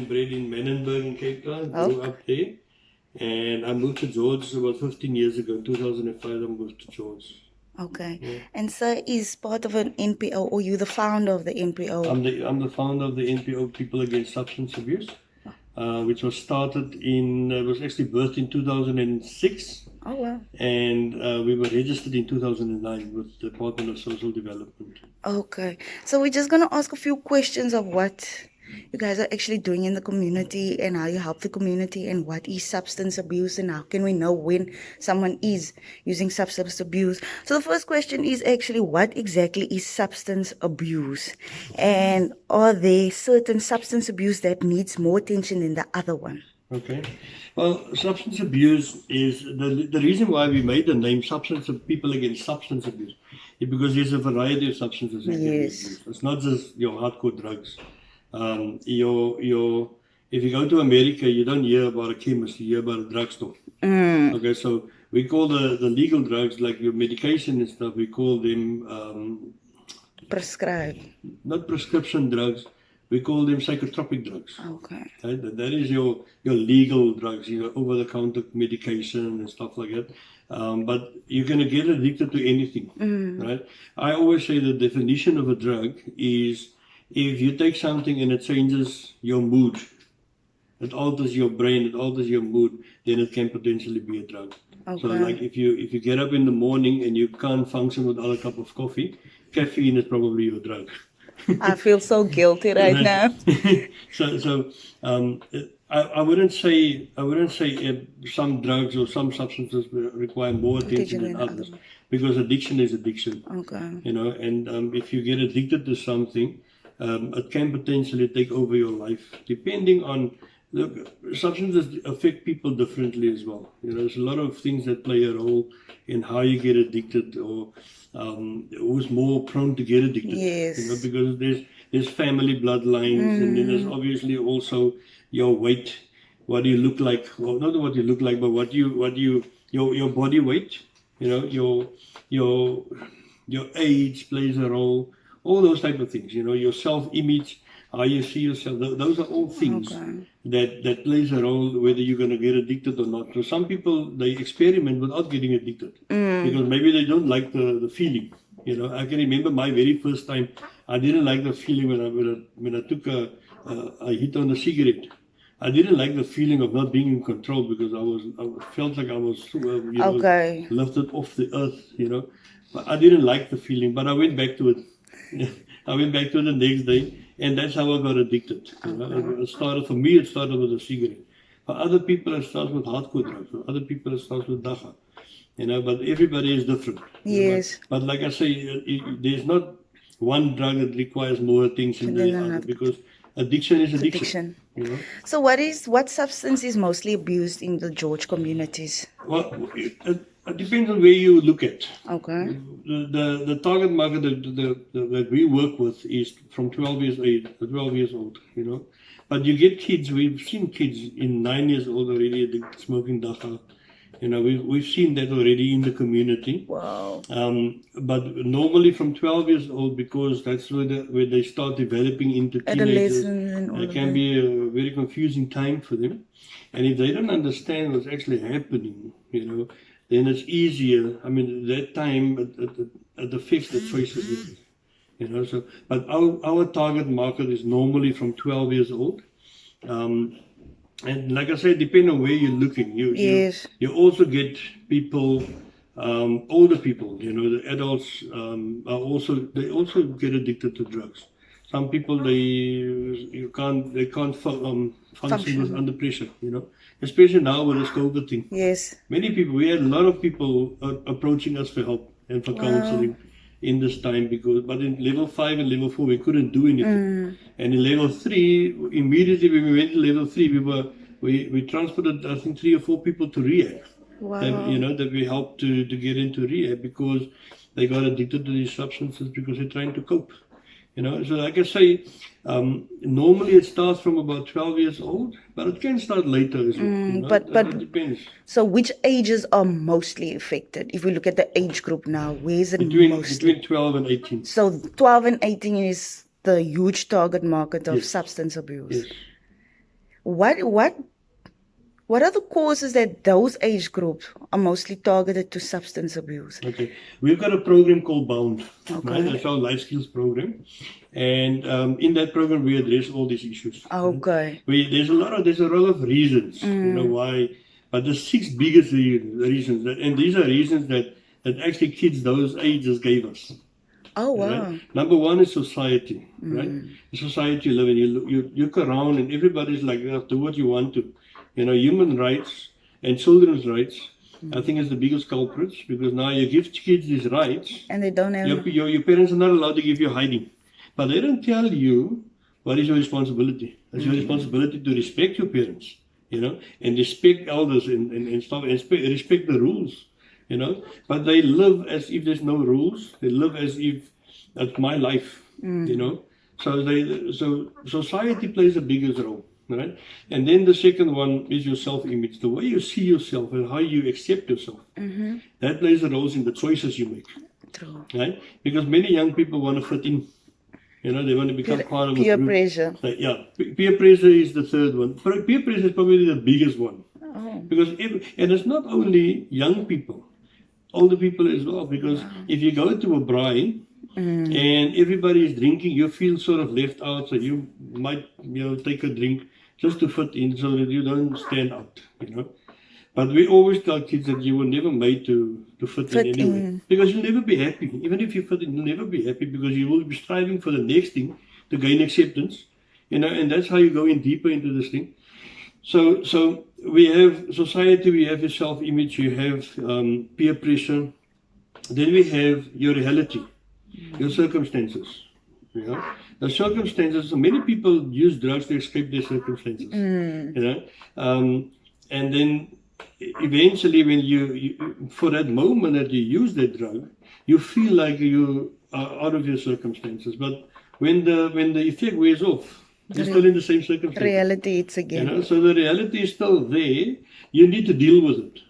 and bred in Menenberg in Cape Town, Oh. grew up there. And I moved to George about 15 years ago. In 2005, I moved to George. Okay. Yeah. And sir is part of an NPO, or you the founder of the NPO? I'm the founder of the NPO People Against Substance Abuse, which was started was actually birthed in 2006. Oh, wow. And we were registered in 2009 with the Department of Social Development. Okay. So we're just going to ask a few questions of what you guys are actually doing in the community and how you help the community and what is substance abuse and how can we know when someone is using substance abuse. So the first question is actually, what exactly is substance abuse? And are there certain substance abuse that needs more attention than the other one? Okay. Well, substance abuse is the reason why we made the name Substance of People Against Substance Abuse is because there's a variety of substances that can be abused. It's not just your hardcore drugs. If you go to America, you don't hear about a chemist, you hear about a drugstore. Okay, so we call the legal drugs, like your medication and stuff, we call them Prescribed. not prescription drugs, we call them psychotropic drugs. Okay. Right? That is your legal drugs, over-the-counter medication and stuff like that. But you're going to get addicted to anything, right? I always say the definition of a drug is if you take something and it changes your mood, it alters your brain, it alters your mood, then it can potentially be a drug. Okay. So like if you get up in the morning and you can't function without a cup of coffee, caffeine is probably your drug. I feel so guilty right now. I wouldn't say some drugs or some substances require more attention than others, because addiction is addiction. Okay. And if you get addicted to something, it can potentially take over your life, depending on. Look, substances affect people differently as well. There's a lot of things that play a role in how you get addicted, or who's more prone to get addicted. Yes. Because there's family bloodlines, and then there's obviously also your weight, what you look like. Well, not what you look like, but your body weight. Your age plays a role. All those type of things. Your self-image, how you see yourself. Those are all things that plays a role whether you're going to get addicted or not. So some people, they experiment without getting addicted because maybe they don't like the feeling. I can remember my very first time. I didn't like the feeling when I took a hit on a cigarette. I didn't like the feeling of not being in control, because I felt like I was lifted off the earth. But I didn't like the feeling, but I went back to it. I went back to it the next day, and that's how I got addicted. It started, for me, it started with a cigarette. For other people, it starts with hardcore drugs. For other people, it starts with dacha. But everybody is different. Yes. But like I say, there's not one drug that requires more attention than the other, because addiction is addiction. So what substance is mostly abused in the George communities? Well, it depends on where you look at. Okay. The target market that we work with is from 12 years old. But you get kids. We've seen kids in 9 years old already smoking dacha. We've seen that already in the community. Wow. But normally from 12 years old, because that's where they start developing into teenagers. It can be a very confusing time for them. And if they don't understand what's actually happening, then it's easier. I mean, that time it affects the choices. But our target market is normally from 12 years old. And like I said, depending on where you're looking, you also get people, older people. The adults they also get addicted to drugs. Some people they can't function under pressure. Especially now with this COVID thing. Yes. Many people, we had a lot of people approaching us for help and for counseling in this time, but in level 5 and level 4 we couldn't do anything. And in level 3, immediately when we went to level 3, we transported, I think, 3 or 4 people to rehab. Wow. That we helped to get into rehab, because they got addicted to these substances because they're trying to cope. So like I say, normally it starts from about 12 years old, but it can start later as well. But it depends. So which ages are mostly affected? If we look at the age group now, where is it mostly? Between 12 and 18. So 12 and 18 is the huge target market of substance abuse. Yes. What are the causes that those age groups are mostly targeted to substance abuse? Okay, we've got a program called Bound. Okay. Right? That's our life skills program, and in that program we address all these issues. Okay. Right? There's a lot of reasons, why, but the 6 biggest reasons, and these are reasons that actually kids those ages gave us. Oh, wow. Right? Number one is society, right? The society you live in. You look around and everybody's like, do what you want to. Human rights and children's rights, I think, is the biggest culprits, because now you give kids these rights, and they don't have... your parents are not allowed to give you hiding. But they don't tell you what is your responsibility. It's your responsibility to respect your parents, and respect elders and stuff, and respect the rules. But they live as if there's no rules. They live as if that's my life. So society plays the biggest role, right? And then the second one is your self-image, the way you see yourself and how you accept yourself. That plays a role in the choices you make. True. Right? Because many young people want to fit in. They want to become part of a peer group. pressure. Peer pressure is the third one. Peer pressure is probably the biggest one. Oh. Because and it's not only young people, older people as well. Because if you go to a braai and everybody is drinking, you feel sort of left out. So you might, take a drink just to fit in, so that you don't stand out. But we always tell kids that you were never made to fit in anyway. Because you'll never be happy. Even if you fit in, you'll never be happy, because you will be striving for the next thing to gain acceptance. And that's how you go in deeper into this thing. So we have society, we have your self-image, you have peer pressure. Then we have your reality, your circumstances. The circumstances, many people use drugs to escape their circumstances. And then eventually, when you for that moment that you use that drug, you feel like you are out of your circumstances. But when the effect wears off, you're still in the same circumstances. Reality, it's again. So the reality is still there. You need to deal with it.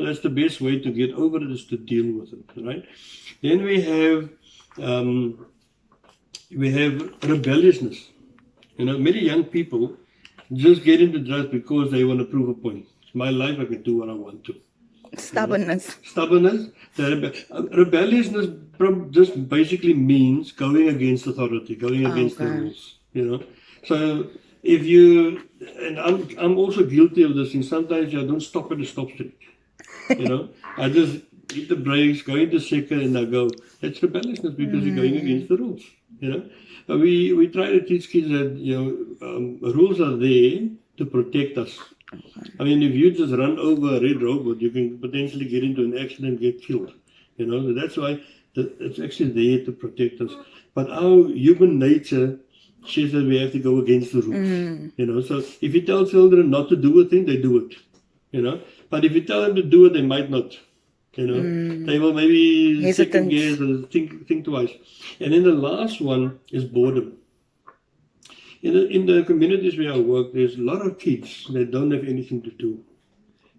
That's the best way to get over it, is to deal with it, right? Then we have rebelliousness. Many young people just get into drugs because they want to prove a point. It's my life, I can do what I want to. Stubbornness. Rebelliousness just basically means going against authority, going against the rules. So if you, and I'm also guilty of this thing. Sometimes I don't stop at the stop street. I just hit the brakes, go into second, and I go. That's rebelliousness, because you're going against the rules. But we try to teach kids that rules are there to protect us. I mean, if you just run over a red robot, you can potentially get into an accident, get killed. So that's why it's actually there to protect us. But our human nature says that we have to go against the rules. So if you tell children not to do a thing, they do it. But if you tell them to do it, they might not. They will maybe second guess or think twice. And then the last one is boredom. In the communities where I work, there's a lot of kids that don't have anything to do.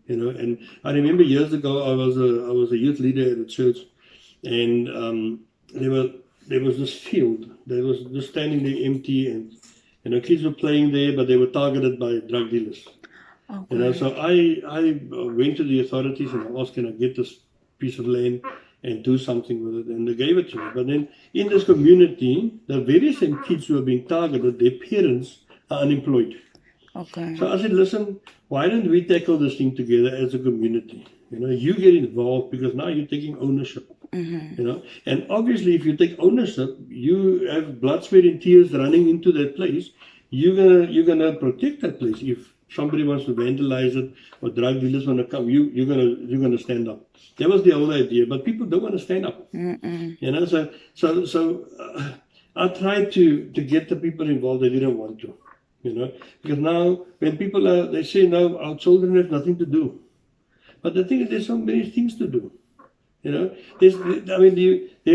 And I remember years ago, I was a youth leader at a church, and there was this field that was just standing there empty, and kids were playing there, but they were targeted by drug dealers. So I went to the authorities and I asked, can I get this piece of land and do something with it? And they gave it to me. But then in this community, the very same kids who are being targeted, their parents are unemployed. So I said, listen, why don't we tackle this thing together as a community? You get involved, because now you're taking ownership. And obviously, if you take ownership, you have blood, sweat, and tears running into that place. You're gonna protect that place. If somebody wants to vandalize it, or drug dealers want to come, you're gonna stand up. That was the whole idea. But people don't want to stand up. So I tried to get the people involved. They didn't want to. Because now when people they say now our children have nothing to do. But the thing is, there's so many things to do. There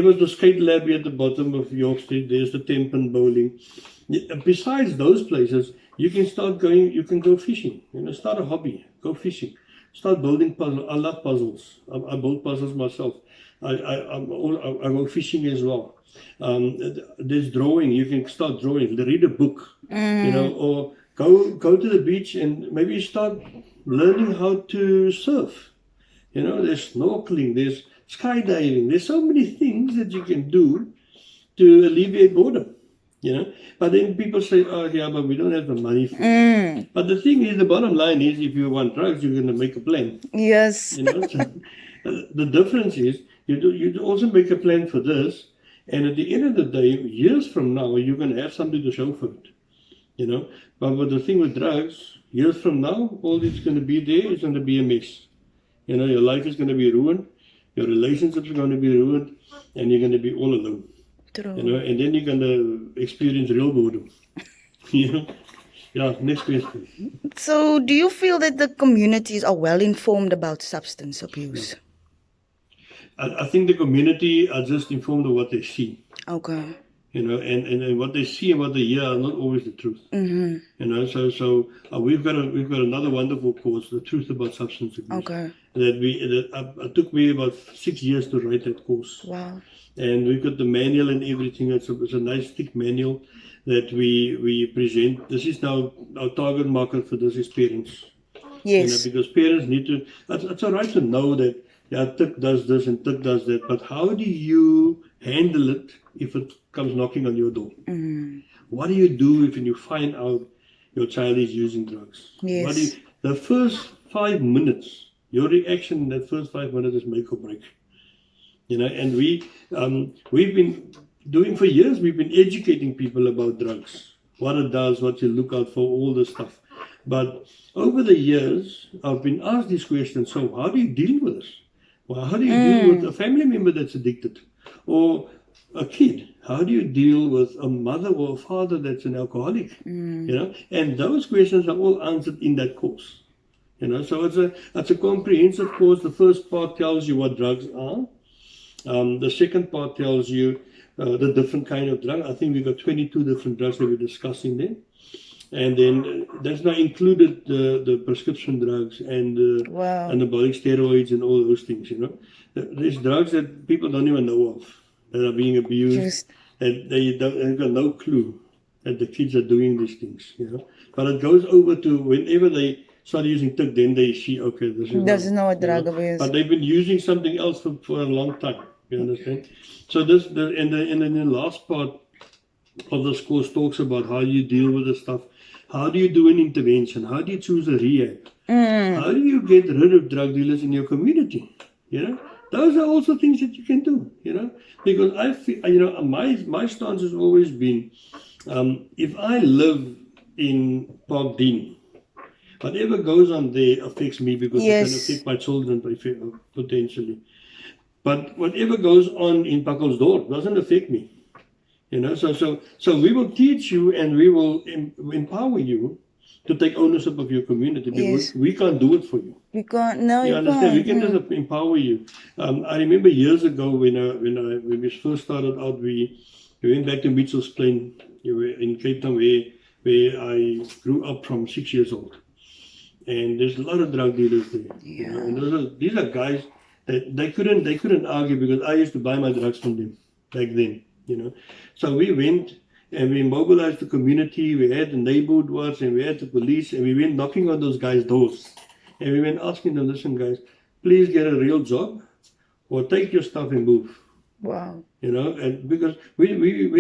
was the skate lab at the bottom of York Street. There's the Tempen bowling. Besides those places, you can start going. You can go fishing. Start a hobby. Go fishing. Start building puzzles. I love puzzles. I build puzzles myself. I go fishing as well. There's drawing. You can start drawing. Read a book. Or Go to the beach and maybe start learning how to surf. There's snorkeling, there's skydiving, there's so many things that you can do to alleviate boredom. But then people say, oh yeah, but we don't have the money for it. But the thing is, the bottom line is, if you want drugs, you're going to make a plan. Yes. So, the difference is, you also make a plan for this, and at the end of the day, years from now, you're going to have something to show for it. But with the thing with drugs, years from now, all that's going to be there is going to be a mess. Your life is going to be ruined, your relationships are going to be ruined, and you're going to be all alone. True. And then you're going to experience real boredom. Yeah, next question. So, do you feel that the communities are well informed about substance abuse? I think the community are just informed of what they see. Okay. And what they see and what they hear are not always the truth. So we've got another wonderful course, The Truth About Substance Abuse. Okay. It took me about 6 years to write that course. Wow. And we've got the manual and everything. It's a nice thick manual that we present. This is now our target market for this is parents. Yes. Because parents need to. It's all right to know that Tuk does this and Tuk does that, but how do you handle it if it comes knocking on your door? What do you do if you find out your child is using drugs? Yes. The first 5 minutes, your reaction in that first 5 minutes is make or break. And we've been doing for years, we've been educating people about drugs, what it does, what you look out for, all this stuff. But over the years, I've been asked these questions, so how do you deal with this? Well, how do you deal with a family member that's addicted? Or a kid? How do you deal with a mother or a father that's an alcoholic? And those questions are all answered in that course. So it's a comprehensive course. The first part tells you what drugs are. The second part tells you the different kind of drug. I think we've got 22 different drugs that we're discussing there. And then that's not included the prescription drugs and anabolic steroids and all those things, There's drugs that people don't even know of that are being abused. And they've got no clue that the kids are doing these things, But it goes over to whenever they start using Tuk, then they see, okay, this is not a drug abuse. But they've been using something else for a long time, you understand? So and then the last part of this course talks about how you deal with this stuff. How do you do an intervention? How do you choose a rehab? How do you get rid of drug dealers in your community? Those are also things that you can do, Because I feel, my stance has always been, if I live in Park Dean, whatever goes on there affects me because it can affect my children potentially. But whatever goes on in Pakelsdorp doesn't affect me. So we will teach you and we will empower you to take ownership of your community because we can't do it for you. We can't. No, you understand? We can just empower you. I remember years ago when we first started out, we went back to Mitchell's Plain in Cape Town where I grew up from 6 years old, and there's a lot of drug dealers there. And these are guys that they couldn't argue because I used to buy my drugs from them back then. So we went and we mobilized the community. We had the neighborhood watch and we had the police, and we went knocking on those guys' doors. And we went asking them, listen guys, please get a real job or take your stuff and move. Wow. And because we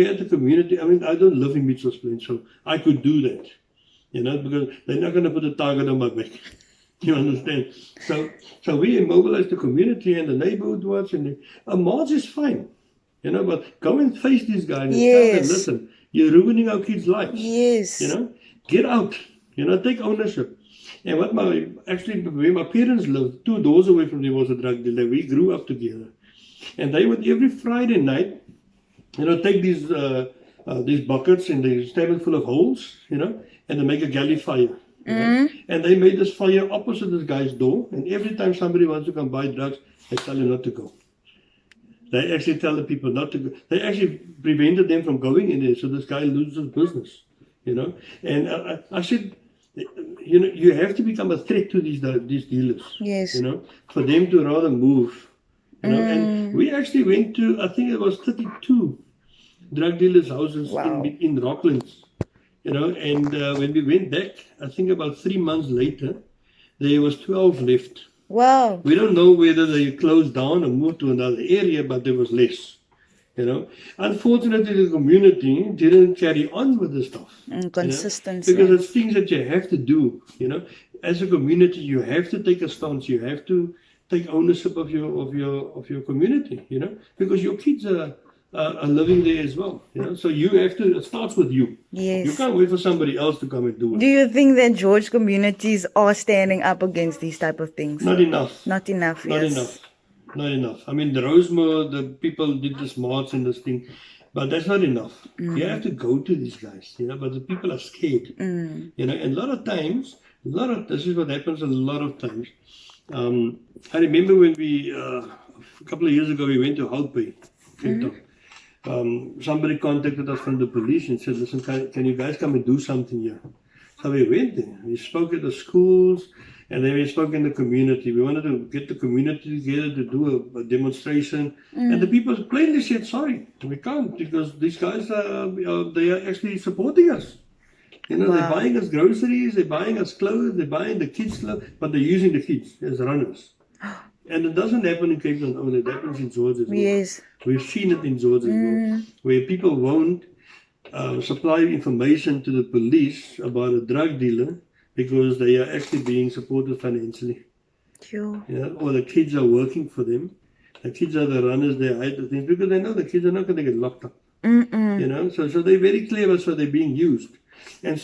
had the community, I don't live in Mitchell's Plain, so I could do that. Because they're not going to put a target on my back. You understand? So we mobilized the community and the neighborhood watch, and a march is fine. But go and face these guys and tell them, listen, you're ruining our kids' lives. Yes. Get out. Take ownership. And where my parents lived, 2 doors away from them was a drug dealer. We grew up together. And they would every Friday night, take these buckets and they stab it full of holes, and they make a galley fire. And they made this fire opposite this guy's door. And every time somebody wants to come buy drugs, they tell him not to go. They actually tell the people not to go. They actually prevented them from going in there, so this guy loses business, And I said, you have to become a threat to these dealers, for them to rather move, And we actually went to, I think it was 32 drug dealers' houses in Rocklands, you know, and when we went back, I think about 3 months later, there was 12 left. Wow. We don't know whether they closed down or moved to another area, but there was less. You know, unfortunately, the community didn't carry on with the stuff. Consistency. You know, because it's things that you have to do. You know, as a community, you have to take a stance. You have to take ownership of your community. You know, because your kids are living there as well. You know, so you have to. It starts with you. Yes. You can't wait for somebody else to come and do it. Do you think that George communities are standing up against these type of things? Not enough. Not enough. Not Yes. enough. Not enough. I mean, the Rosemore, the people did this march and this thing, but that's not enough. You have to go to these guys, you know, but the people are scared. You know, and a lot of times, this is what happens a lot of times. I remember when we, a couple of years ago, we went to Houtpay, Cape Town. Somebody contacted us from the police and said, listen, can you guys come and do something here? So we went there. We spoke at the schools. And then we spoke in the community. We wanted to get the community together to do a demonstration. And the people plainly said, sorry, we can't, because these guys, they are actually supporting us. You know, they're buying us groceries, they're buying us clothes, they're buying the kids' clothes, but they're using the kids as runners. And it doesn't happen in Cape Town only, it happens in George as well. Yes. We've seen it in George as well, where people won't supply information to the police about a drug dealer, because they are actually being supported financially. Sure. Yeah, or the kids are working for them. The kids are the runners, they hide the things, because they know the kids are not going to get locked up. You know, so they're very clever, so they're being used. And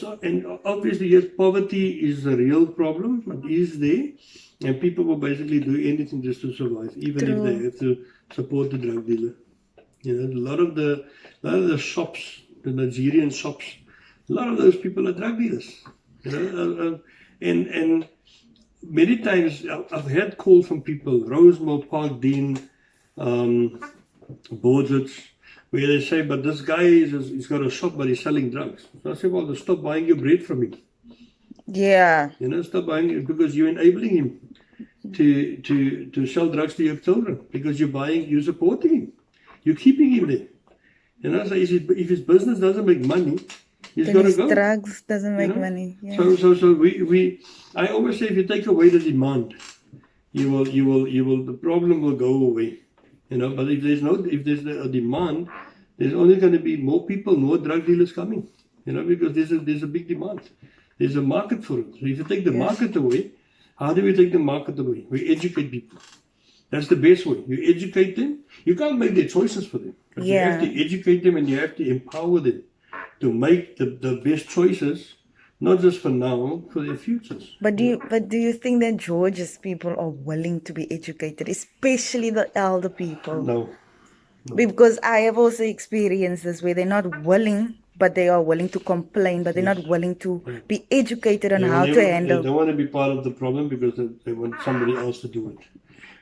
obviously, yes, poverty is a real problem, it is there, and people will basically do anything just to survive, even if they have to support the drug dealer. You know, a lot of the shops, the Nigerian shops, a lot of those people are drug dealers. You know, and many times I've had calls from people, Rosemore, Park Dean, Borgets, where they say, but this guy he's got a shop, but he's selling drugs. So I say, well, stop buying your bread from him. Yeah. You know, stop buying it, because you're enabling him to sell drugs to your children, because you're supporting him, you're keeping him there. You know, so if his business doesn't make money, he's got to go. Drugs doesn't make money. Yeah. So I always say, if you take away the demand, the problem will go away. You know, but if there's a demand, there's only going to be more people, more drug dealers coming. You know, because there's a big demand. There's a market for it. So if you take the market away, how do we take the market away? We educate people. That's the best way. You educate them. You can't make their choices for them. But you have to educate them, and you have to empower them to make the best choices, not just for now, for their futures. But do you think that George's people are willing to be educated, especially the elder people? No. Because I have also experienced this, where they're not willing, but they are willing to complain, but they're not willing to be educated on how to handle. They don't want to be part of the problem, because they want somebody else to do it.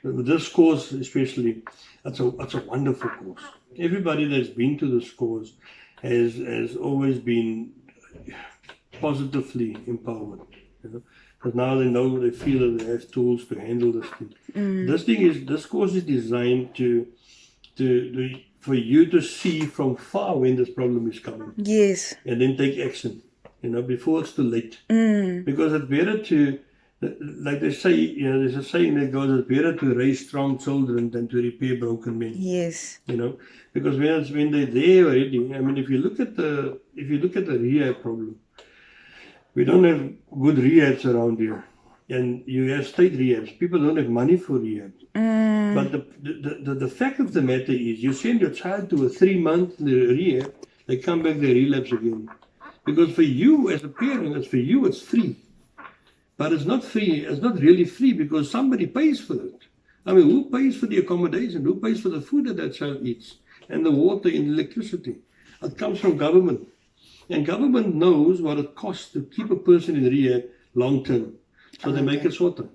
This course especially, it's a wonderful course. Everybody that's been to this course has always been positively empowered. You know? Because now they feel that they have tools to handle this thing. This course is designed for you to see from far when this problem is coming. Yes. And then take action, you know, before it's too late. Because it's better to, like they say, you know, there's a saying that goes, it's better to raise strong children than to repair broken men. Yes. You know, because when they're there already, I mean, if you look at the rehab problem, we don't have good rehabs around here, and you have state rehabs. People don't have money for rehab. But the fact of the matter is, you send your child to a 3-month rehab, they come back, they relapse again. Because for you as a parent, it's free. But it's not free. It's not really free, because somebody pays for it. I mean, who pays for the accommodation? Who pays for the food that child eats? And the water and electricity? It comes from government. And government knows what it costs to keep a person in rehab long term. So they make it shorter.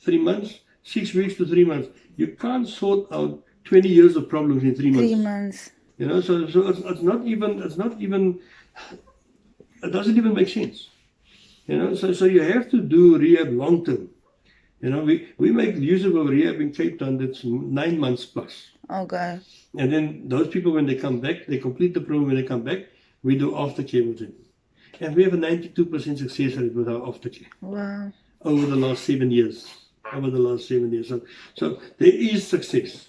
3 months, 6 weeks to 3 months. You can't sort out 20 years of problems in 3 months. 3 months. You know, so it's not even, it doesn't even make sense. You know, so you have to do rehab long term. You know, we make use of a rehab in Cape Town that's 9 months plus. Okay. And then those people, when they come back, they complete the program. When they come back, we do aftercare with them. And we have a 92% success rate with our aftercare Wow. over the last 7 years. So there is success.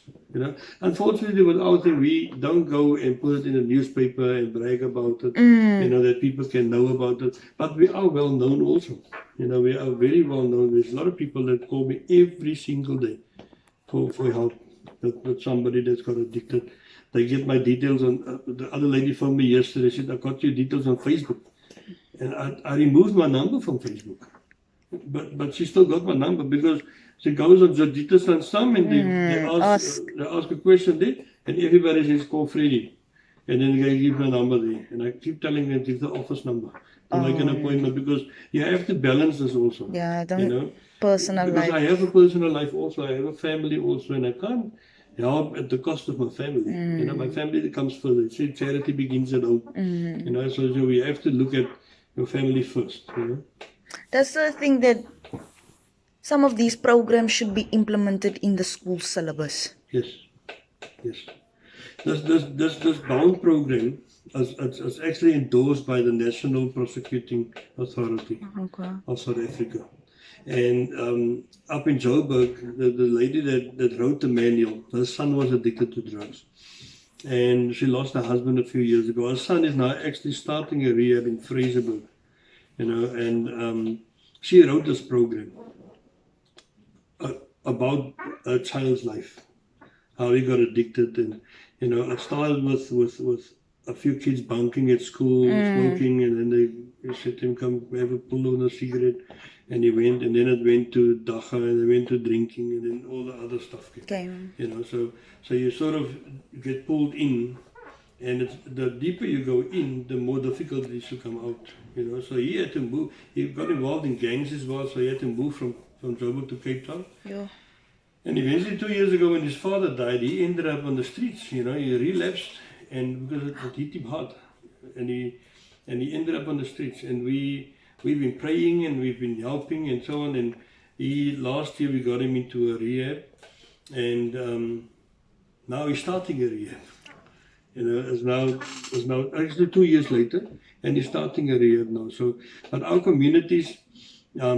Unfortunately, with our thing, we don't go and put it in the newspaper and brag about it. That people can know about it. But we are well known also. We are very well known. There's a lot of people that call me every single day for help with somebody that's got addicted. They get my details on. The other lady phoned me yesterday. She said, I got your details on Facebook. And I removed my number from Facebook. But she still got my number because she goes on Jodita's and some and they ask a question there and everybody says call Freddie. And then they give my number there. And I keep telling them give the office number to make an appointment because you have to balance this also. Yeah, personal because life. I have a personal life also. I have a family also and I can't help at the cost of my family. My family comes first. They say charity begins at home. So we have to look at your family first. That's the thing that some of these programs should be implemented in the school syllabus. Yes. This BOUND program is actually endorsed by the National Prosecuting Authority of South Africa. And up in Joburg, the lady that wrote the manual, her son was addicted to drugs. And she lost her husband a few years ago. Her son is now actually starting a rehab in Fraserburg. And she wrote this program about a child's life, how he got addicted, and it started with a few kids bunking at school, smoking, and then they said to him, "Come have a pull on a cigarette," and he went, and then it went to dacha, and they went to drinking, and then all the other stuff came. So you sort of get pulled in. And the deeper you go in, the more difficult it is to come out. So he had to move. He got involved in gangs as well, so he had to move from Joburg to Cape Town. Yeah. And eventually 2 years ago when his father died, he ended up on the streets. He relapsed, and because it hit him hard. And he ended up on the streets. And we've been praying and we've been helping and so on. And last year we got him into a rehab. And now he's starting a rehab. It's now actually 2 years later, and he's starting a rehab now. So, but our communities, I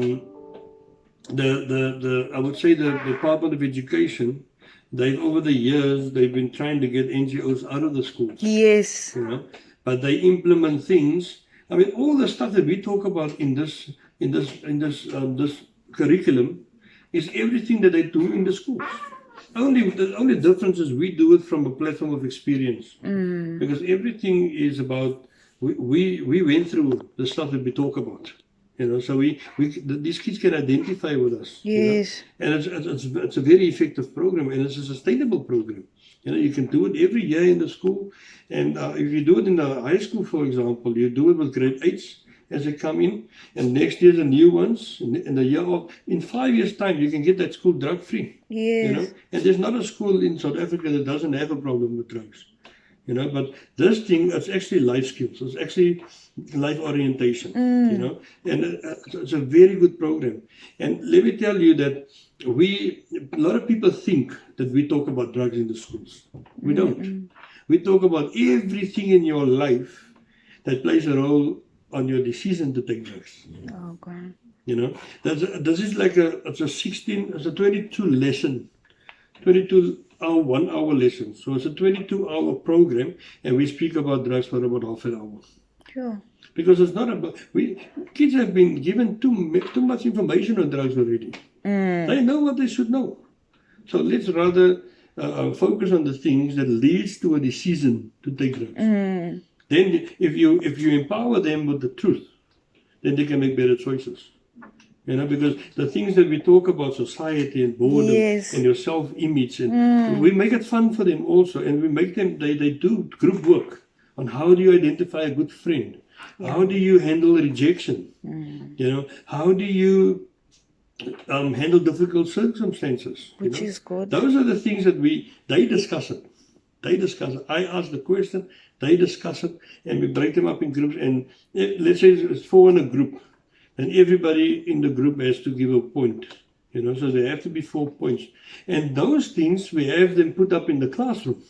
would say the Department of Education, over the years they've been trying to get NGOs out of the schools. Yes. But they implement things. I mean, all the stuff that we talk about in this curriculum is everything that they do in the schools. The only difference is we do it from a platform of experience, because everything is about we went through the stuff that we talk about, so these kids can identify with us. Yes, and it's a very effective program, and it's a sustainable program. You can do it every year in the school, and if you do it in the high school, for example, you do it with grade 8s. As they come in, and next year the new ones, in the year of, in 5 years' time, you can get that school drug free. Yes. And there's not a school in South Africa that doesn't have a problem with drugs. But this thing, it's actually life skills. It's actually life orientation. And it's a very good program. And let me tell you that a lot of people think that we talk about drugs in the schools. We don't. We talk about everything in your life that plays a role on your decision to take drugs. Okay. This is like it's a 22 lesson, 22-hour, 1 hour lesson. So it's a 22-hour program, and we speak about drugs for about half an hour. Sure. Because it's not about, kids have been given too much information on drugs already. They know what they should know. So let's rather focus on the things that leads to a decision to take drugs. Then if you empower them with the truth, then they can make better choices. Because the things that we talk about, society and boredom and your self-image, and we make it fun for them also, and we make them, they do group work on how do you identify a good friend, how do you handle rejection, how do you handle difficult circumstances. Which is good. Those are the things that they discuss it. I ask the question, they discuss it, and we break them up in groups. And let's say it's 4 in a group, and everybody in the group has to give a point. So there have to be 4 points. And those things, we have them put up in the classroom,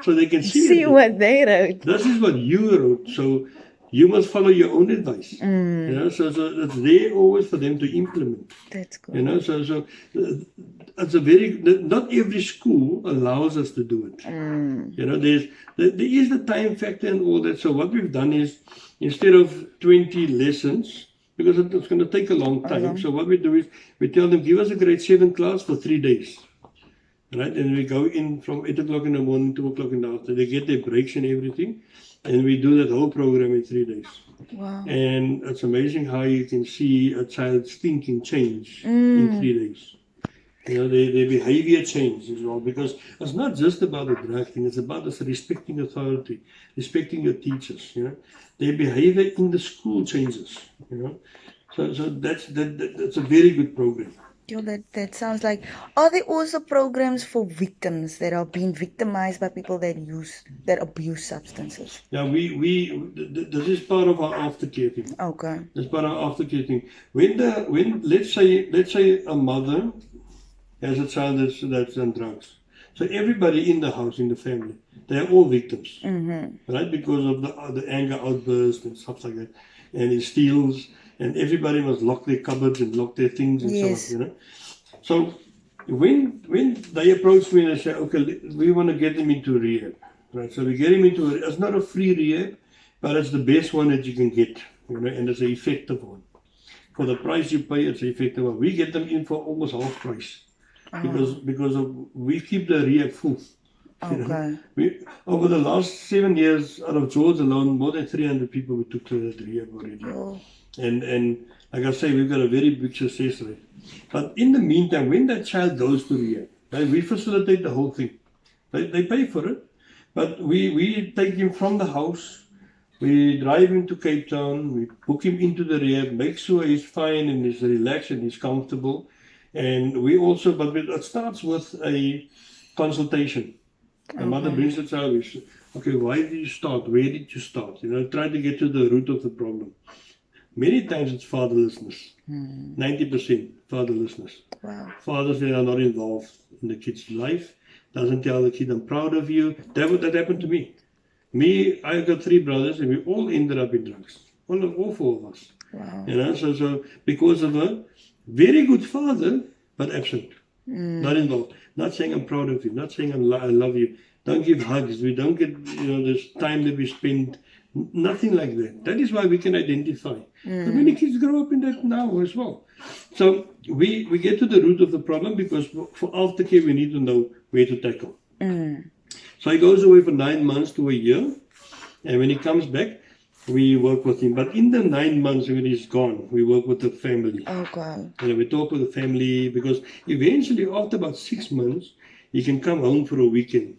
so they can see what they wrote. This is what you wrote. So You must follow your own advice. You know, so it's there always for them to implement. That's good. You know, so it's a very, not every school allows us to do it. You know, there is the time factor and all that. So what we've done is, instead of 20 lessons, because it's going to take a long time, so what we do is we tell them, give us a grade 7 class for 3 days. Right? And we go in from 8 o'clock in the morning, 2 o'clock in the afternoon. They get their breaks and everything. And we do that whole program in 3 days. Wow. And it's amazing how you can see a child's thinking change in 3 days. You know, their behavior change as well, because it's not just about the drug thing, it's about this respecting authority, respecting your teachers, you know. Their behavior in the school changes, you know. So that's a very good program. Yo, that sounds like, are there also programs for victims that are being victimized by people that abuse substances? Yeah, this is part of our aftercare thing. Okay. That's part of our aftercare thing. When let's say a mother has a child that's on drugs. So everybody in the house, in the family, they are all victims, right? Because of the anger outburst and stuff like that, and he steals, and everybody must lock their cupboards and lock their things and so on, you know. So when they approach me and they say, okay, we want to get them into rehab, right? So we get him into it's not a free rehab, but it's the best one that you can get, you know, and it's an effective one. For the price you pay, it's an effective one. We get them in for almost half price. Because we keep the rehab full. Okay. Over the last 7 years, out of George alone, more than 300 people we took to that rehab already. Oh. And like I say, we've got a very big success rate. But in the meantime, when that child goes to rehab, right, we facilitate the whole thing. They pay for it, but we take him from the house, we drive him to Cape Town, we book him into the rehab, make sure he's fine and he's relaxed and he's comfortable. And we also, but it starts with a consultation. The mother brings the child, we say, okay, why did you start? Where did you start? You know, try to get to the root of the problem. Many times it's fatherlessness. 90% fatherlessness. Wow. Fathers that are not involved in the kid's life, doesn't tell the kid, I'm proud of you. That happened to me. I got 3 brothers and we all ended up in drugs. All 4 of us. Wow. You know, so because of a very good father, but absent. Not involved. Not saying I'm proud of you. Not saying I love you. Don't give hugs. We don't get, you know, this time that we spend. Nothing like that. That is why we can identify. But many kids grow up in that now as well. So we get to the root of the problem, because for aftercare we need to know where to tackle. So he goes away for 9 months to a year, and when he comes back, we work with him. But in the 9 months when he's gone, we work with the family. Okay. And we talk with the family, because eventually after about 6 months, he can come home for a weekend.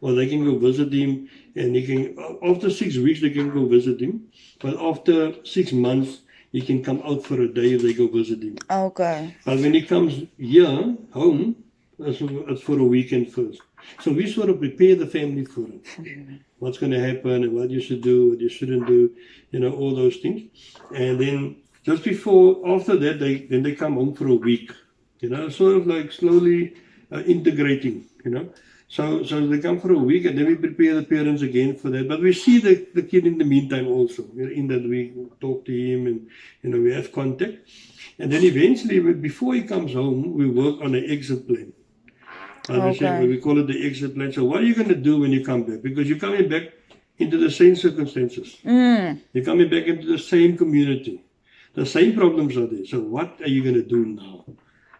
Or they can go visit him, and he can, after 6 weeks they can go visit him. But after 6 months, he can come out for a day if they go visit him. Okay. But when he comes here, home, it's for a weekend first. So we sort of prepare the family for it. What's going to happen and what you should do, what you shouldn't do, you know, all those things. And then just after that, they come home for a week, you know, sort of like slowly integrating, you know. So they come for a week, and then we prepare the parents again for that. But we see the kid in the meantime also, in that we talk to him and, you know, we have contact. And then eventually, before he comes home, we work on an exit plan. We call it the exit plan. So what are you going to do when you come back? Because you're coming back into the same circumstances. You're coming back into the same community. The same problems are there. So what are you going to do now?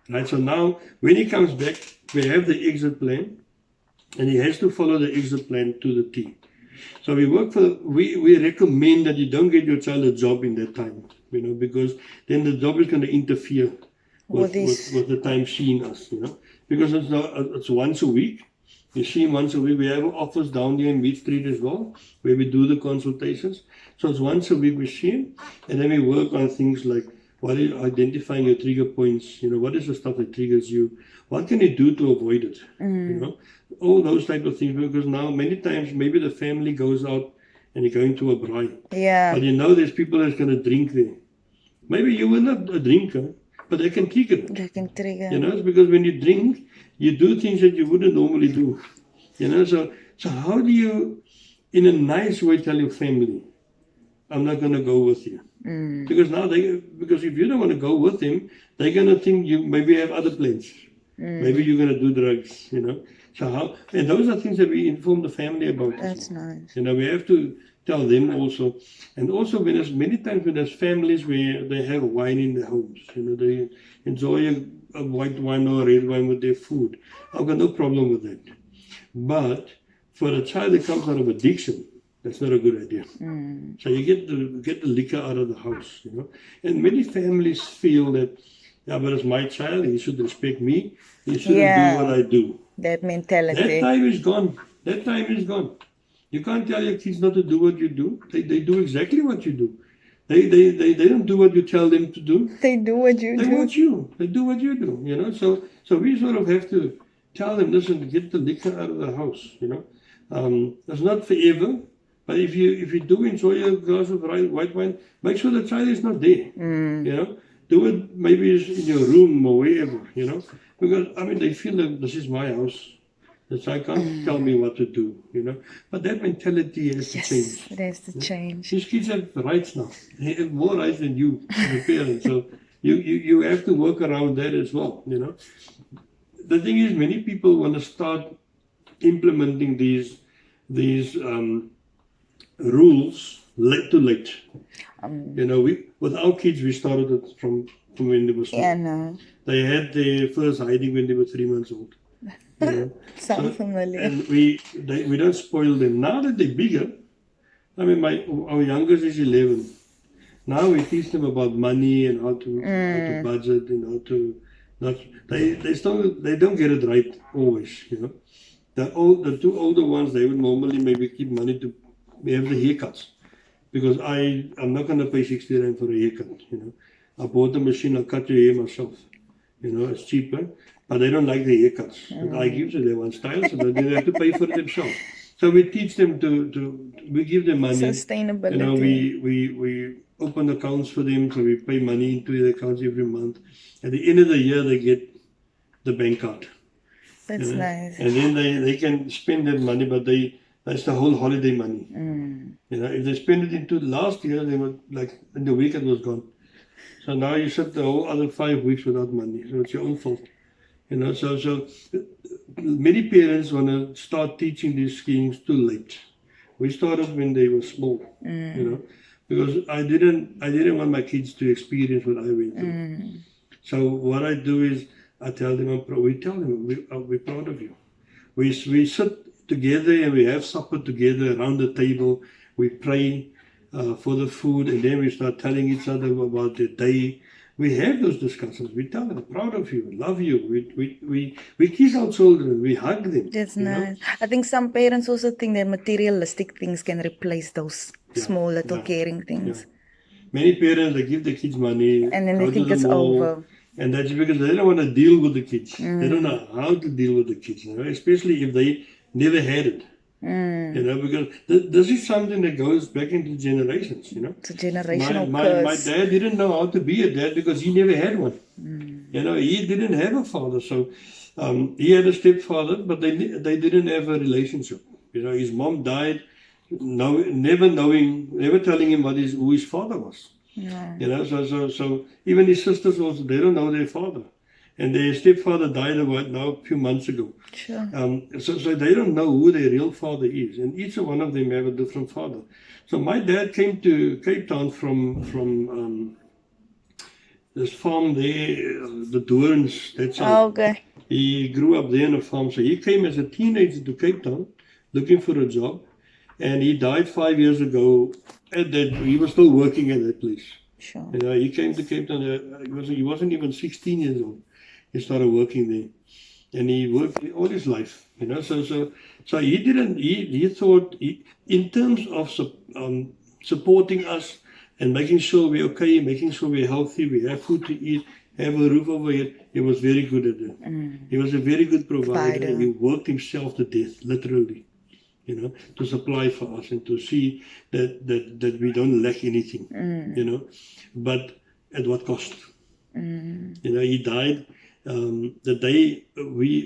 Right. So now, when he comes back, we have the exit plan. And he has to follow the exit plan to the T. So we recommend that you don't get your child a job in that time, you know, because then the job is going to interfere with the time seeing us, you know, because it's once a week. You see him once a week. We have an office down there in Mead Street as well, where we do the consultations. So it's once a week we see him, and then we work on things like what is identifying your trigger points, you know, what is the stuff that triggers you, what can you do to avoid it, you know, all those type of things. Because now many times maybe the family goes out and you're going to a braai, but you know there's people that's going to drink there. Maybe you were not a drinker, but they can trigger it. They can trigger. You know, it's because when you drink, you do things that you wouldn't normally do. You know, so how do you, in a nice way, tell your family, I'm not going to go with you. Because because if you don't want to go with him, they're going to think you maybe have other plans. Maybe you're going to do drugs, So and those are things that we inform the family about. That's nice. We have to tell them also. And also many times when there's families where they have wine in their homes, they enjoy a white wine or a red wine with their food. I've got no problem with that. But for a child that comes out of addiction, that's not a good idea. So you get the liquor out of the house, And many families feel that, but it's my child, he should respect me, he shouldn't do what I do. That mentality. That time is gone. That time is gone. You can't tell your kids not to do what you do. They do exactly what you do. They don't do what you tell them to do. They do what you do. They watch you. They do what you do, So we sort of have to tell them, listen, get the liquor out of the house, It's not forever. But if you do enjoy a glass of white wine, make sure the child is not there. Do it maybe in your room or wherever, Because they feel that this is my house. That I can't tell me what to do, But that mentality has to change. It has to change. These kids have rights now. They have more rights than you, the parents. So you have to work around that as well, The thing is, many people want to start implementing these rules too late. With our kids, we started it from when they were small. Yeah, no. They had their first hiding when they were 3 months old. Sounds familiar. And we don't spoil them. Now that they're bigger, our youngest is 11. Now we teach them about money and how to budget and how to not. They don't get it right always. The two older ones, they would normally maybe keep money to have the haircuts, because I'm not going to pay 60 rand for a haircut. I bought a machine, I'll cut your hair myself. It's cheaper, but they don't like the haircuts that I give to them on style, so they have to pay for it themselves. So we teach them we give them money. Sustainability. We open accounts for them, so we pay money into the accounts every month. At the end of the year, they get the bank card. That's nice. And then they can spend that money, but that's the whole holiday money. If they spend it into last year, they were like in the week it was gone. So now you sit the whole other 5 weeks without money. So it's your own fault. So many parents want to start teaching these schemes too late. We started when they were small, because I didn't want my kids to experience what I went through. So what I do is I tell them, we're proud of you. We sit together and we have supper together around the table. We pray for the food, and then we start telling each other about the day. We have those discussions. We tell them, proud of you, love you. We kiss our children. We hug them. That's nice. I think some parents also think that materialistic things can replace those small little caring things. Yeah. Many parents, they give the kids money. And then they think it's over. And that's because they don't want to deal with the kids. They don't know how to deal with the kids, especially if they never had it. Because this is something that goes back into generations, It's a generational my curse. dad didn't know how to be a dad because he never had one. He didn't have a father. So he had a stepfather, but they didn't have a relationship. His mom died never telling him who his father was. So even his sisters also, they don't know their father. And their stepfather died a few months ago. Sure. So they don't know who their real father is. And each one of them have a different father. So my dad came to Cape Town from this farm there, the Doorns. That's how. Okay. He grew up there on a farm. So he came as a teenager to Cape Town looking for a job. And he died 5 years ago. He was still working at that place. Sure. He came to Cape Town. He wasn't even 16 years old. He started working there, and he worked all his life. So he didn't. He thought in terms of supporting us and making sure we're okay, making sure we're healthy, we have food to eat, have a roof over it. He was very good at that. He was a very good provider. He worked himself to death, literally. To supply for us and to see that we don't lack anything, but at what cost? He died the day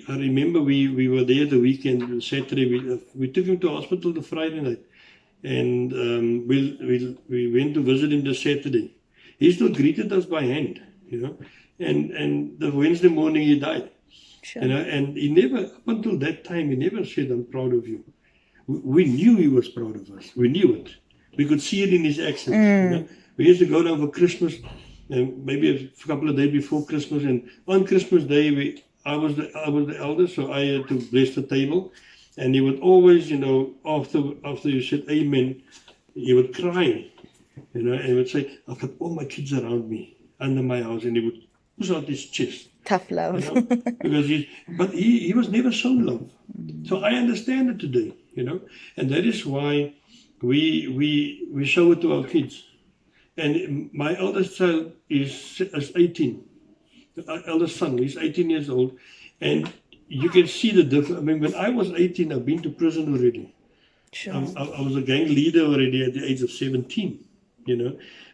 I remember we were there the weekend, Saturday, we took him to hospital the Friday night. and we went to visit him this Saturday. He still greeted us by hand, and the Wednesday morning he died. Sure. And he never, up until that time, he never said, "I'm proud of you." We knew he was proud of us. We knew it. We could see it in his accents. We used to go down for Christmas, maybe a couple of days before Christmas, and on Christmas Day, I was the eldest, so I had to bless the table. And he would always, after you said Amen, he would cry, and he would say, "I've got all my kids around me under my house," and he would push out his chest. Tough love. Because he was never shown love. So I understand it today, and that is why we show it to our kids. And my eldest child is 18. The eldest son, he's 18 years old, and you can see the difference. I mean, when I was 18, I've been to prison already. Sure. I was a gang leader already at the age of 17.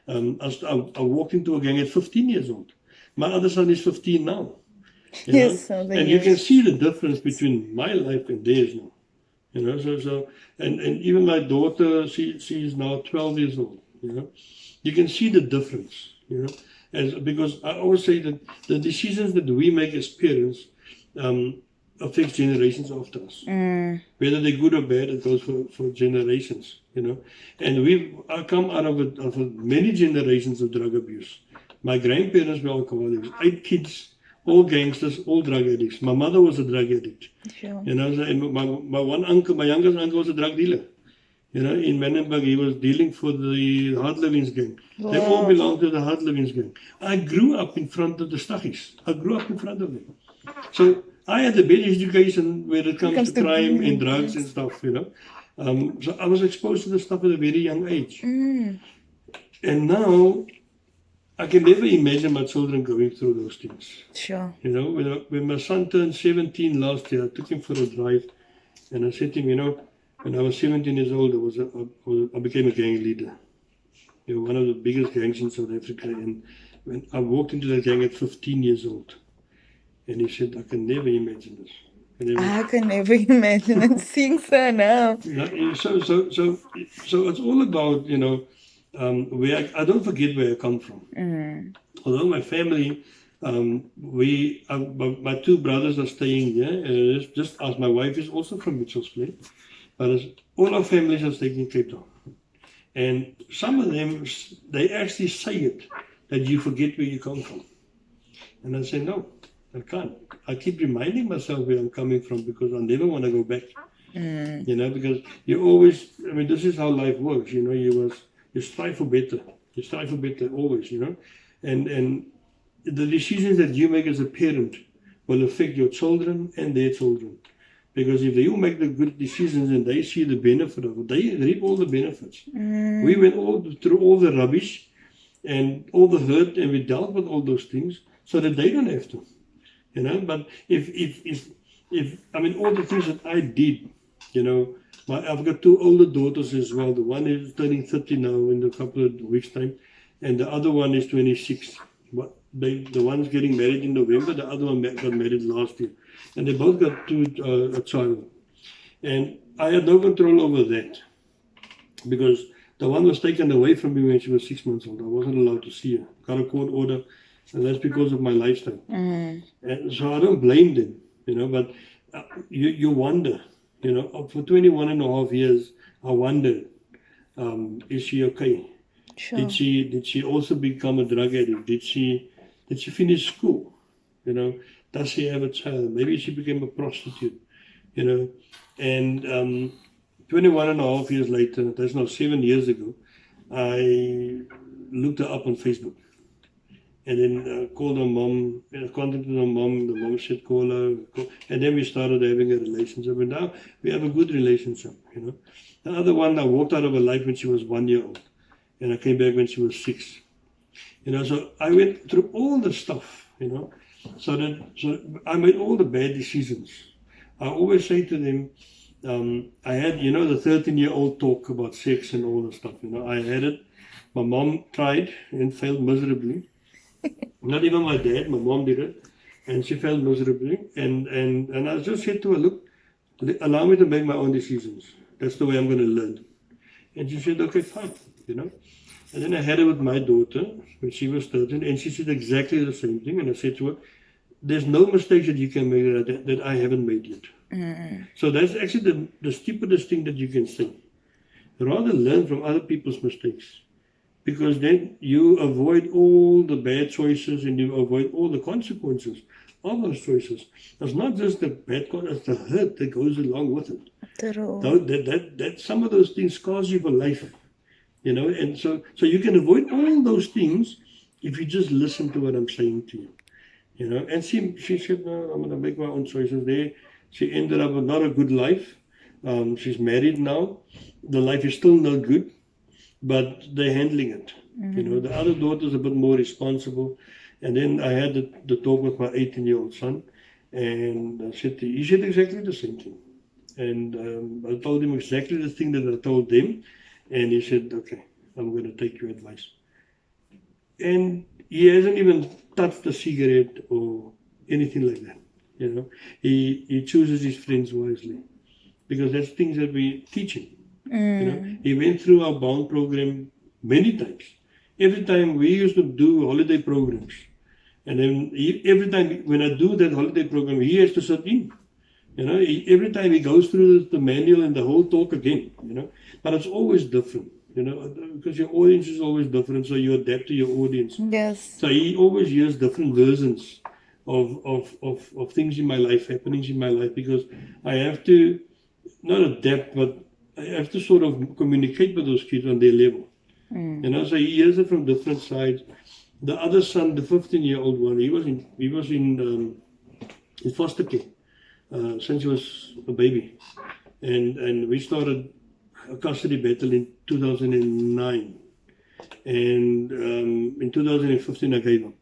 I walked into a gang at 15 years old. My other son is 15 now. Yes, and you can see the difference between my life and theirs now. And even my daughter, she's now 12 years old. You can see the difference. Because I always say that the decisions that we make as parents affects generations after us. Whether they're good or bad, it goes for generations. And I come out of many generations of drug abuse. My grandparents were alcoholics, 8 kids, all gangsters, all drug addicts. My mother was a drug addict. Sure. And my one uncle, my youngest uncle, was a drug dealer. In Menenberg, he was dealing for the Hard Livings gang. Wow. They all belonged to the Hard Livings gang. I grew up in front of the Staggies. I grew up in front of them. So I had a better education when it comes to crime and drugs and stuff, So I was exposed to the stuff at a very young age. And now I can never imagine my children going through those things. Sure. When my son turned 17 last year, I took him for a drive, and I said to him, when I was 17 years old, I became a gang leader. One of the biggest gangs in South Africa. And when I walked into that gang at 15 years old, and he said, "I can never imagine this." I can never imagine it. Seeing so now. So it's all about, where I don't forget where I come from. Although my family, my 2 brothers are staying here, just as my wife is also from Mitchell's Plain, but all our families are staying in Cape Town. And some of them, they actually say it, that you forget where you come from. And I say, no, I can't. I keep reminding myself where I'm coming from because I never want to go back. Because you always, this is how life works, you strive for better. You strive for better always, And the decisions that you make as a parent will affect your children and their children. Because if you make the good decisions and they see the benefit of it, they reap all the benefits. We went through all the rubbish and all the hurt, and we dealt with all those things so that they don't have to. But if all the things that I did, I've got 2 older daughters as well. The one is turning 30 now in a couple of weeks' time, and the other one is 26. The one's getting married in November, the other one got married last year. And they both got a child. And I had no control over that because the one was taken away from me when she was 6 months old. I wasn't allowed to see her. Got a court order, and that's because of my lifestyle. And so I don't blame them, but you wonder, for 21 and a half years, I wondered, is she okay? Sure. Did she also become a drug addict? Did she finish school? Does she have a child? Maybe she became a prostitute, And 21 and a half years later, that's now 7 years ago, I looked her up on Facebook. And then called her mom, contacted her mom. The mom said, call her. And then we started having a relationship. And now we have a good relationship, The other one, I walked out of her life when she was 1 year old. And I came back when she was 6. So I went through all the stuff, So I made all the bad decisions. I always say to them, I had, the 13-year-old talk about sex and all the stuff, I had it. My mom tried and failed miserably. Not even my dad, my mom did it. And she failed miserably. And I just said to her, look, allow me to make my own decisions. That's the way I'm going to learn. And she said, okay, fine, you know. And then I had it with my daughter when she was 13, and she said exactly the same thing. And I said to her, there's no mistakes that you can make that I haven't made yet. So that's actually the stupidest thing that you can say. Rather learn from other people's mistakes, because then you avoid all the bad choices and you avoid all the consequences of those choices. It's not just the bad it's the hurt that goes along with it. That some of those things scars you for life, you know. And so you can avoid all those things if you just listen to what I'm saying to you, you know. And she said, no, I'm going to make my own choices. There, she ended up with not a good life. She's married now. The life is still not good, but they're handling it. You know, the other daughter's a bit more responsible. And then I had the talk with my 18-year-old son, and he said exactly the same thing. And I told him exactly the thing that I told them, and he said, okay, I'm going to take your advice. And he hasn't even touched a cigarette or anything like that. You know, he chooses his friends wisely, because that's things that we teach him. You know, he went through our bound program many times. Every time we used to do holiday programs, and then every time when I do that holiday program, he has to sit in. You know, every time he goes through the manual and the whole talk again. You know, but it's always different. You know, because your audience is always different, so you adapt to your audience. Yes. So he always hears different versions of things in my life, happenings in my life, because I have to not adapt, but I have to sort of communicate with those kids on their level. You know, so he hears it from different sides. The other son, the 15-year-old one, he was in foster care since he was a baby, and we started a custody battle in 2009, and in 2015 I gave up.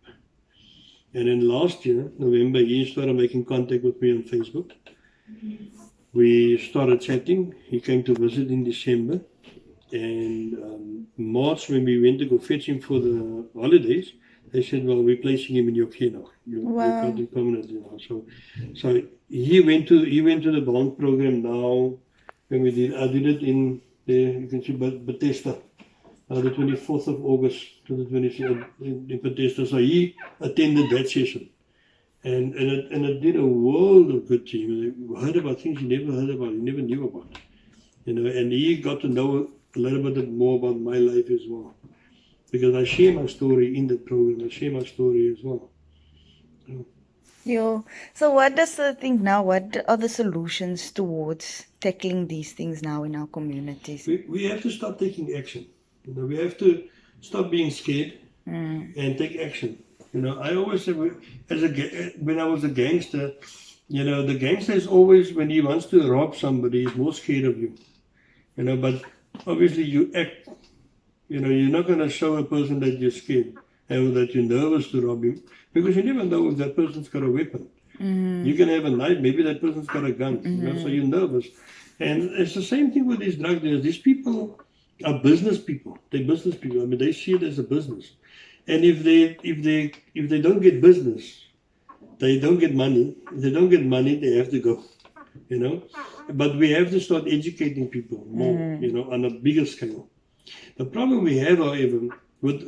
And then last year, November, he started making contact with me on Facebook. We started chatting. He came to visit in December. And March, when we went to go fetch him for the holidays, they said, well, we're placing him in your care now. You got him permanently now. So he went to the bond program now. When I did it in there, you can see Bethesda, the 24th of August to the 26th in Bethesda. So he attended that session. And it did a world of good to him. He heard about things he never heard about, he never knew about. You know, and he got to know a little bit more about my life as well. Because I share my story in the program, I share my story as well. Yo. So what does the think now? What are the solutions towards tackling these things now in our communities? We have to start taking action. You know, we have to stop being scared and take action. You know, I always say, when I was a gangster, you know, the gangster is always, when he wants to rob somebody, he's more scared of you. You know, but obviously you act. You know, you're not going to show a person that you're scared or that you're nervous to rob him, because you never know if that person's got a weapon. You can have a knife, maybe that person's got a gun, you know, so you're nervous. And it's the same thing with these drug dealers. These people are business people. They're business people. I mean, they see it as a business. And if they don't get business, they don't get money. If they don't get money, they have to go. You know, but we have to start educating people more. You know, on a bigger scale. The problem we have, however,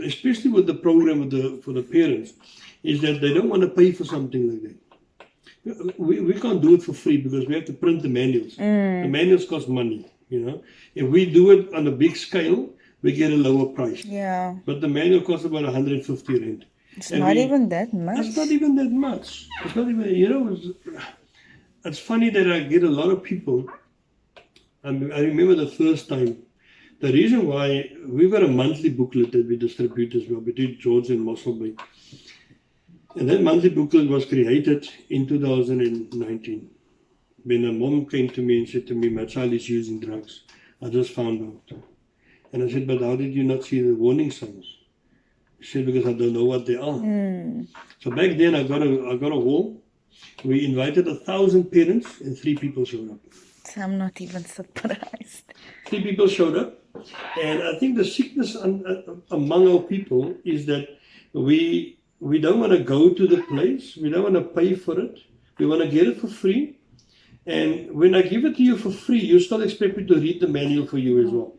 especially with the program for the parents, is that they don't want to pay for something like that. We can't do it for free because we have to print the manuals. The manuals cost money. You know, if we do it on a big scale, we get a lower price. Yeah. But the manual costs about 150 rand. It's not even that much. It's not even that much. It's not even, you know, it's funny that I get a lot of people. I remember the first time. The reason why we've got a monthly booklet that we distribute as well between George and Mossel Bay. And that monthly booklet was created in 2019. When a mom came to me and said to me, my child is using drugs. I just found out. And I said, but how did you not see the warning signs? She said, because I don't know what they are. So back then I got a hall. We invited 1,000 parents and 3 people showed up. I'm not even surprised. 3 people showed up. And I think the sickness among our people is that we don't want to go to the place. We don't want to pay for it. We want to get it for free. And when I give it to you for free, you still expect me to read the manual for you as well.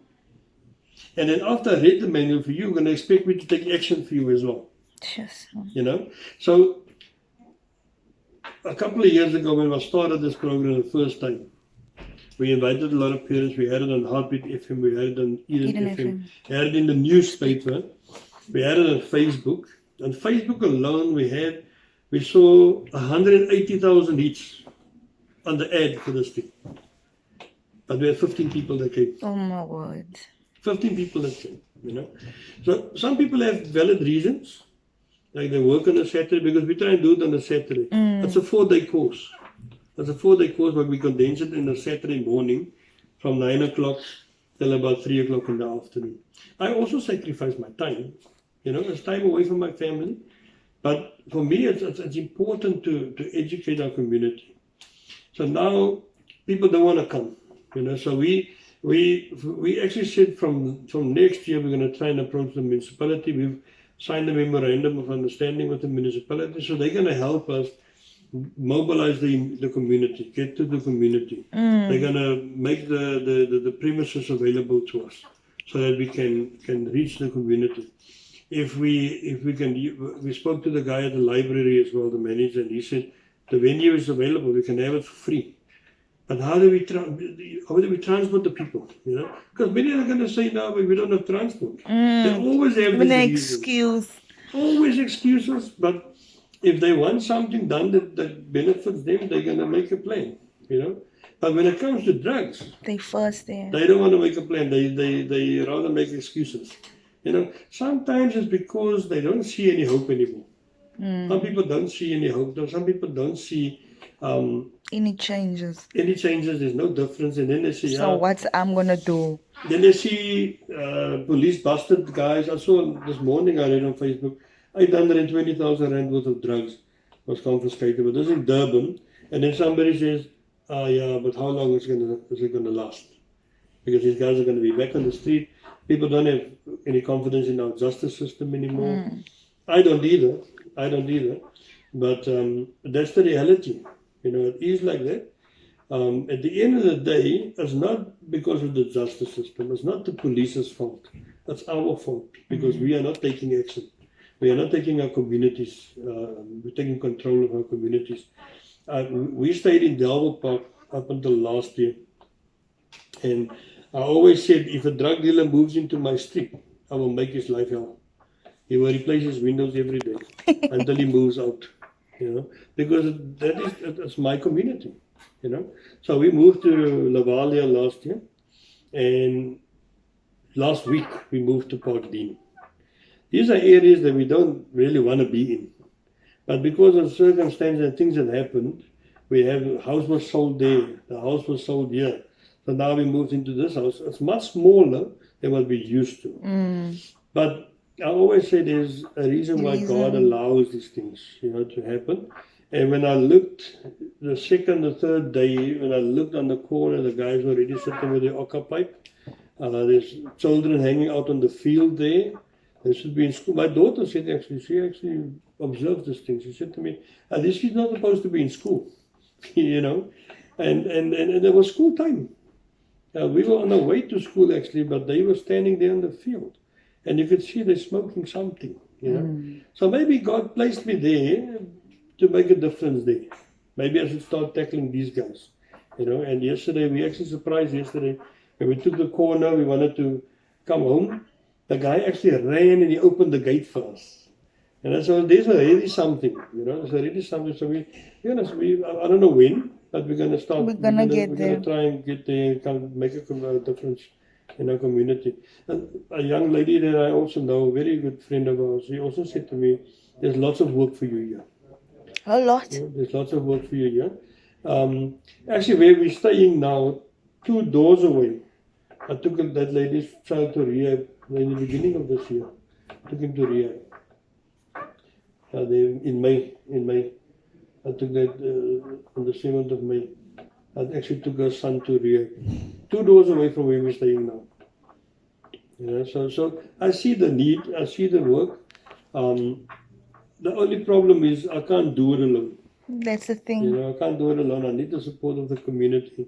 And then after I read the manual for you, you're going to expect me to take action for you as well. Yes. You know? So, a couple of years ago when I started this program the first time, we invited a lot of parents. We had it on Heartbeat FM, we had it on Eden FM, we had it in the newspaper, we had it on Facebook. On Facebook alone, we saw 180,000 hits on the ad for this thing. But we had 15 people that came. Oh my word. 15 people that came, you know. So some people have valid reasons, like they work on a Saturday, because we try and do it on a Saturday. It's a 4-day course. It's a 4-day course, but we condense it in a Saturday morning from 9 o'clock till about 3 o'clock in the afternoon. I also sacrifice my time, you know, it's time away from my family. But for me, it's important to educate our community. So now people don't want to come, you know. So we actually said from next year we're going to try and approach the municipality. We've signed a memorandum of understanding with the municipality, so they're going to help us mobilize the community, get to the community. They're going to make the premises available to us so that we can reach the community. If we can, we spoke to the guy at the library as well, the manager, and he said the venue is available. We can have it for free. But how do we transport the people? You know, because many are going to say now we don't have transport. They always have An these excuse. always excuses. But if they want something done that benefits them, they're going to make a plan. You know. But when it comes to drugs, They first there. they don't want to make a plan. They rather make excuses. You know, sometimes it's because they don't see any hope anymore. Some people don't see any hope. Some people don't see Any changes. There's no difference. And then they say, So what I'm gonna do? Then they see police busted guys. I saw this morning, I read on Facebook, 820,000 rand worth of drugs was confiscated. But this is in Durban. And then somebody says, yeah, but how long is it gonna last? Because these guys are going to be back on the street. People don't have any confidence in our justice system anymore. I don't either. But that's the reality. You know, it is like that. At the end of the day, it's not because of the justice system. It's not the police's fault. It's our fault because we are not taking action. We are not taking our communities. We're taking control of our communities. We stayed in Delaware Park up until last year. And I always said, if a drug dealer moves into my street, I will make his life hell. He will replace his windows every day until he moves out. You know, because that's my community. You know, so we moved to Lavalia last year, and last week we moved to Park Dean. These are areas that we don't really want to be in, but because of circumstances and things that happened, the house was sold there, the house was sold here. So now we moved into this house. It's much smaller than what we used to. But I always say there's a reason why God allows these things, you know, to happen. And when I looked the second or third day, when I looked on the corner, the guys were already sitting with their ocker pipe. There's children hanging out on the field there. They should be in school. My daughter said she actually observed this thing. She said to me, this is not supposed to be in school, you know. And it was school time. We were on our way to school actually, but they were standing there in the field. And you could see they're smoking something, you know. So maybe God placed me there to make a difference there. Maybe I should start tackling these guys, you know. And yesterday, we actually surprised yesterday, when we took the corner, we wanted to come home. The guy actually ran and he opened the gate for us. And so there's already something, you know, there's already something. So I don't know when, but we're going to start. We're going to try and get there, make a difference in our community. And a young lady that I also know, a very good friend of ours, she also said to me, there's lots of work for you here. A lot. You know, there's lots of work for you here. Actually, where we're staying now, 2 doors away, I took that lady's child to rehab in the beginning of this year. Took him to rehab. In May. I took that on the 7th of May. I actually took her son to rehab. 2 doors away from where we're staying now. You know, so I see the need, I see the work. The only problem is I can't do it alone. That's the thing. You know, I can't do it alone. I need the support of the community.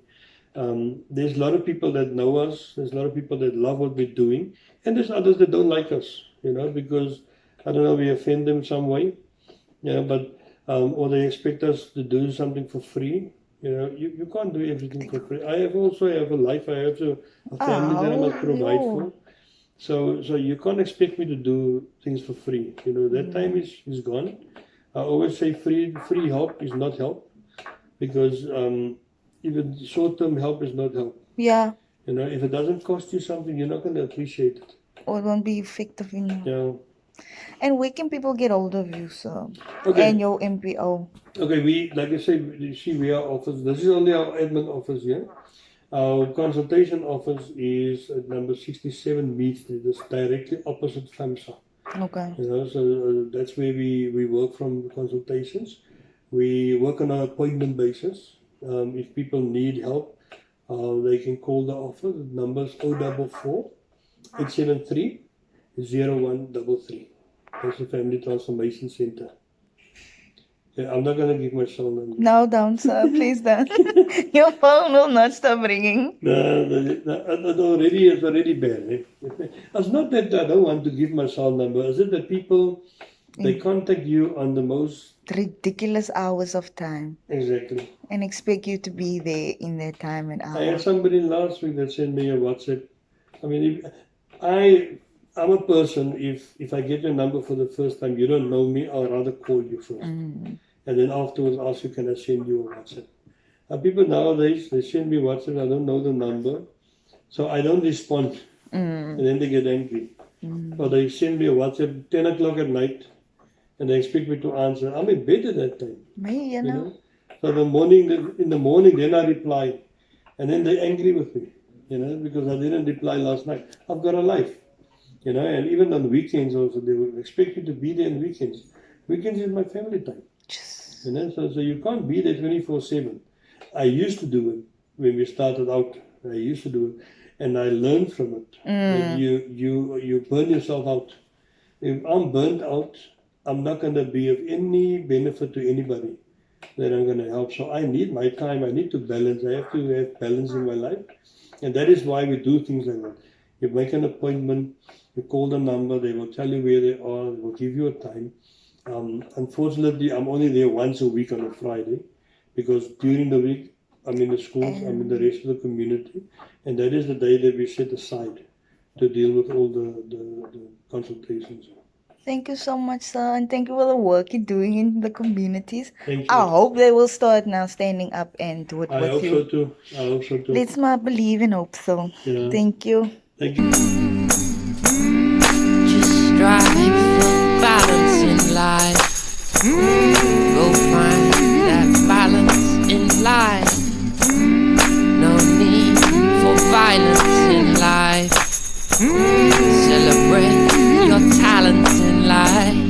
There's a lot of people that know us. There's a lot of people that love what we're doing, and there's others that don't like us. Because I don't know, we offend them some way. But or they expect us to do something for free. You can't do everything for free. I also have a life. I have a family that I must provide for. So you can't expect me to do things for free. That time is gone. I always say free help is not help, because even short-term help is not help. Yeah. If it doesn't cost you something, you're not going to appreciate it. Or it won't be effective enough. Yeah. And where can people get hold of you, sir? Okay. And your MPO? Okay, like I said, you see, we are office. This is only our admin office here. Our consultation office is at number 67 Mead Street. It's directly opposite FAMSA. Okay. So that's where we work from consultations. We work on an appointment basis. If people need help, they can call the office. The number is 044 873 0133. That's the Family Transformation Center. Yeah, I'm not going to give my cell number. No, don't, sir. Please don't. Your phone will not stop ringing. No, it's already bad. Eh? It's not that I don't want to give my cell number. Is it that people, they contact you on the most ridiculous hours of time. Exactly. And expect you to be there in that time and hour. I had somebody last week that sent me a WhatsApp. I mean, I'm a person, if I get your number for the first time, you don't know me, I'll rather call you first. And then afterwards ask you, can I send you a WhatsApp? People nowadays, they send me WhatsApp, I don't know the number, so I don't respond. And then they get angry. Or they send me a WhatsApp 10 o'clock at night, and they expect me to answer. I'm in bed at that time. Me, you know. So in the morning, then I reply. And then they're angry with me, because I didn't reply last night. I've got a life, and even on weekends also, they will expect you to be there on weekends. Weekends is my family time. So you can't be there 24/7. I used to do it when we started out. I used to do it, and I learned from it. That you burn yourself out. If I'm burnt out, I'm not going to be of any benefit to anybody that I'm going to help. So I need my time. I need to balance. I have to have balance in my life, and that is why we do things like that. You make an appointment. You call the number. They will tell you where they are. They will give you a time. Unfortunately, I'm only there once a week on a Friday, because during the week I'm in the schools, I'm in the rest of the community, and that is the day that we set aside to deal with all the consultations. Thank you so much, sir, and thank you for the work you're doing in the communities. Thank you. I hope they will start now standing up and do it I with hope you. so too. I hope so too. Let's not believe and hope so. Yeah. Thank you. Thank you. Just strive for balance in life. Go find that balance in life. No need for violence in life. Celebrate your talents in life.